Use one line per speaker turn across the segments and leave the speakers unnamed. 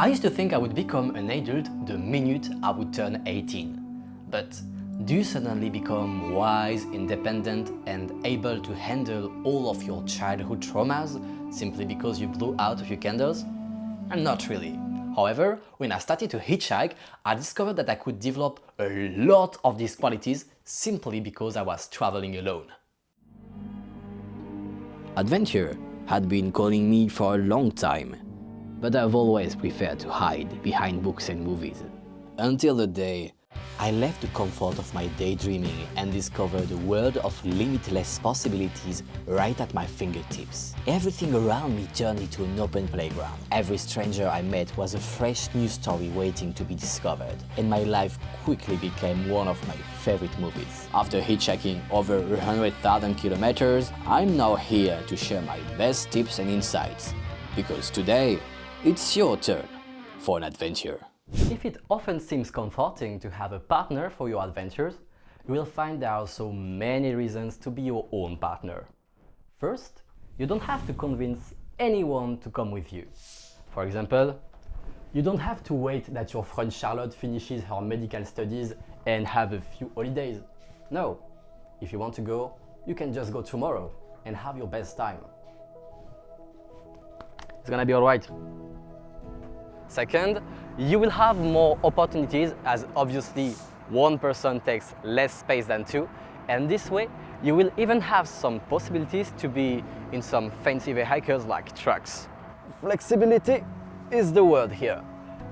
I used to think I would become an adult the minute I would turn 18. But do you suddenly become wise, independent, and able to handle all of your childhood traumas simply because you blew out a few candles? And not really. However, when I started to hitchhike, I discovered that I could develop a lot of these qualities simply because I was traveling alone. Adventure had been calling me for a long time, but I've always preferred to hide behind books and movies. Until the day I left the comfort of my daydreaming and discovered a world of limitless possibilities right at my fingertips. Everything around me turned into an open playground. Every stranger I met was a fresh new story waiting to be discovered, and my life quickly became one of my favorite movies. After hitchhiking over 100,000 kilometers, I'm now here to share my best tips and insights, because today, it's your turn for an adventure. If it often seems comforting to have a partner for your adventures, you will find there are so many reasons to be your own partner. First, you don't have to convince anyone to come with you. For example, you don't have to wait that your friend Charlotte finishes her medical studies and have a few holidays. No, if you want to go, you can just go tomorrow and have your best time. It's gonna be alright. Second, you will have more opportunities, as obviously one person takes less space than two, and this way you will even have some possibilities to be in some fancy vehicles like trucks. Flexibility is the word here,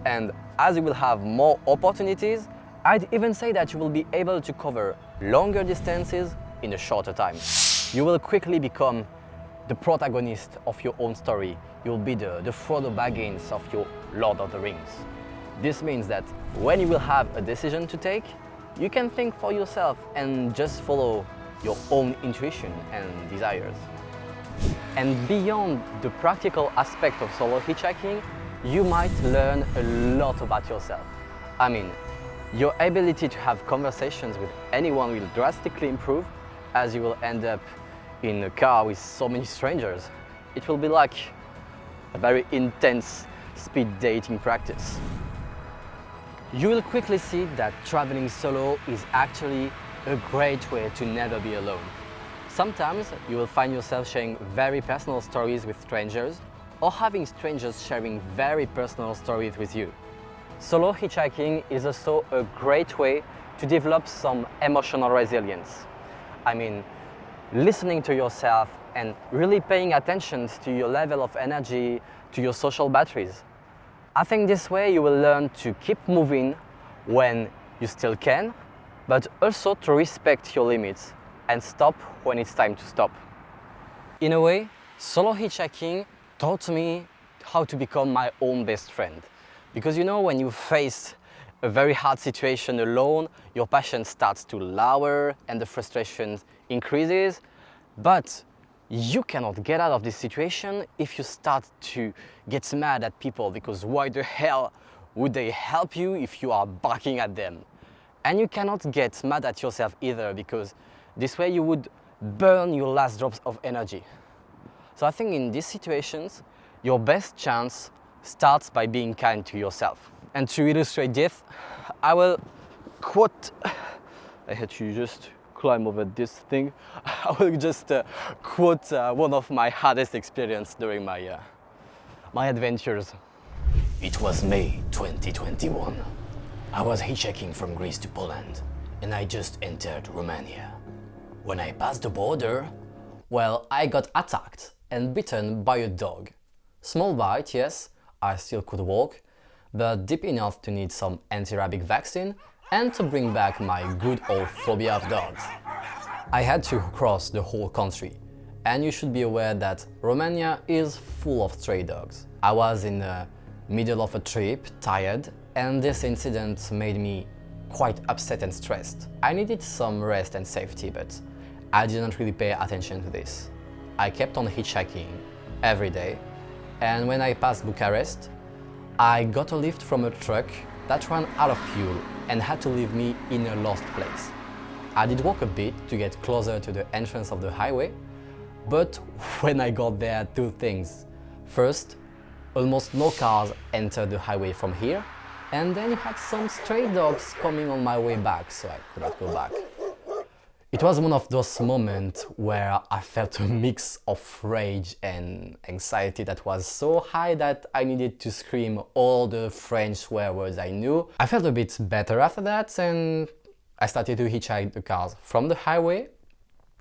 and as you will have more opportunities, I'd even say that you will be able to cover longer distances in a shorter time. You will quickly become the protagonist of your own story. You'll be the Frodo Baggins of your Lord of the Rings. This means that when you will have a decision to take, you can think for yourself and just follow your own intuition and desires. And beyond the practical aspect of solo hitchhiking, you might learn a lot about yourself. I mean, your ability to have conversations with anyone will drastically improve, as you will end up in a car with so many strangers. It will be like a very intense speed dating practice. You will quickly see that traveling solo is actually a great way to never be alone. Sometimes you will find yourself sharing very personal stories with strangers, or having strangers sharing very personal stories with you. Solo hitchhiking is also a great way to develop some emotional resilience. I mean, listening to yourself and really paying attention to your level of energy, to your social batteries. I think this way you will learn to keep moving when you still can, but also to respect your limits and stop when it's time to stop. In a way, solo hitchhiking taught me how to become my own best friend. Because you know, when you face a very hard situation alone, your passion starts to lower and the frustration increases, but you cannot get out of this situation if you start to get mad at people, because why the hell would they help you if you are barking at them? And you cannot get mad at yourself either, because this way you would burn your last drops of energy. So I think in these situations, your best chance starts by being kind to yourself. And to illustrate this, I will quote, I had to just climb over this thing. I will just quote one of my hardest experiences during my adventures. It was May 2021. I was hitchhiking from Greece to Poland, and I just entered Romania. When I passed the border, well, I got attacked and bitten by a dog. Small bite, yes, I still could walk, but deep enough to need some anti-rabies vaccine and to bring back my good old phobia of dogs. I had to cross the whole country, and you should be aware that Romania is full of stray dogs. I was in the middle of a trip, tired, and this incident made me quite upset and stressed. I needed some rest and safety, but I didn't really pay attention to this. I kept on hitchhiking every day, and when I passed Bucharest, I got a lift from a truck that ran out of fuel and had to leave me in a lost place. I did walk a bit to get closer to the entrance of the highway, but when I got there, two things. First, Almost no cars entered the highway from here, and then you had some stray dogs coming on my way back, so I could not go back. It was one of those moments where I felt a mix of rage and anxiety that was so high that I needed to scream all the French swear words I knew. I felt a bit better after that, and I started to hitchhike the cars from the highway.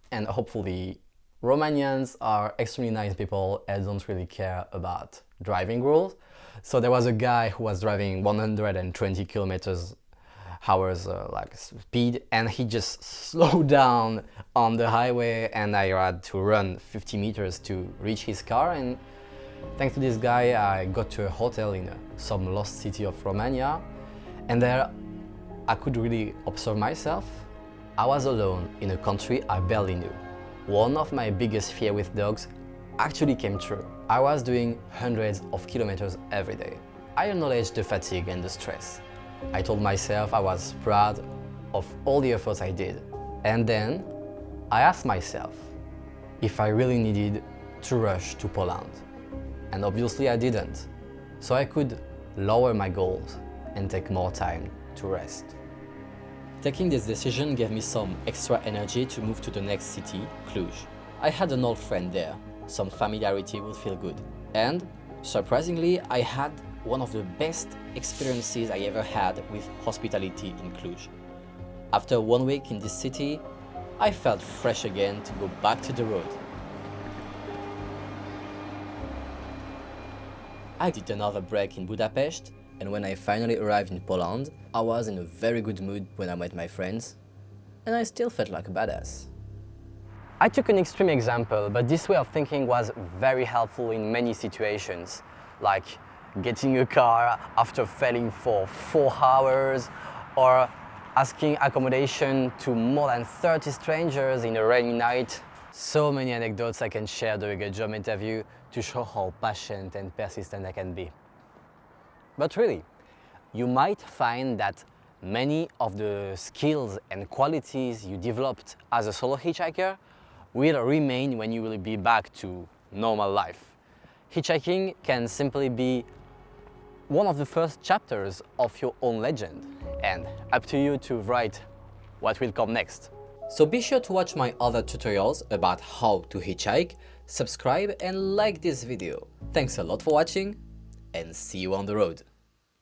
And hopefully, Romanians are extremely nice people and don't really care about driving rules. So there was a guy who was driving 120 kilometers hours like speed, and he just slowed down on the highway, and I had to run 50 meters to reach his car. And thanks to this guy, I got to a hotel in some lost city of Romania, and there I could really observe myself. I was alone in a country I barely knew. One of my biggest fears with dogs actually came true. I was doing hundreds of kilometers every day. I acknowledged the fatigue and the stress. I told myself I was proud of all the efforts I did. And then I asked myself if I really needed to rush to Poland. And obviously I didn't. So I could lower my goals and take more time to rest. Taking this decision gave me some extra energy to move to the next city, Cluj. I had an old friend there. Some familiarity would feel good. And surprisingly, I had one of the best experiences I ever had with hospitality in Cluj. After 1 week in this city, I felt fresh again to go back to the road. I did another break in Budapest, and when I finally arrived in Poland, I was in a very good mood when I met my friends, and I still felt like a badass. I took an extreme example, but this way of thinking was very helpful in many situations, like getting a car after failing for 4 hours, or asking accommodation to more than 30 strangers in a rainy night. So many anecdotes I can share during a job interview to show how patient and persistent I can be. But really, you might find that many of the skills and qualities you developed as a solo hitchhiker will remain when you will be back to normal life. Hitchhiking can simply be one of the first chapters of your own legend, and up to you to write what will come next. So be sure to watch my other tutorials about how to hitchhike, subscribe and like this video. Thanks a lot for watching, and see you on the road.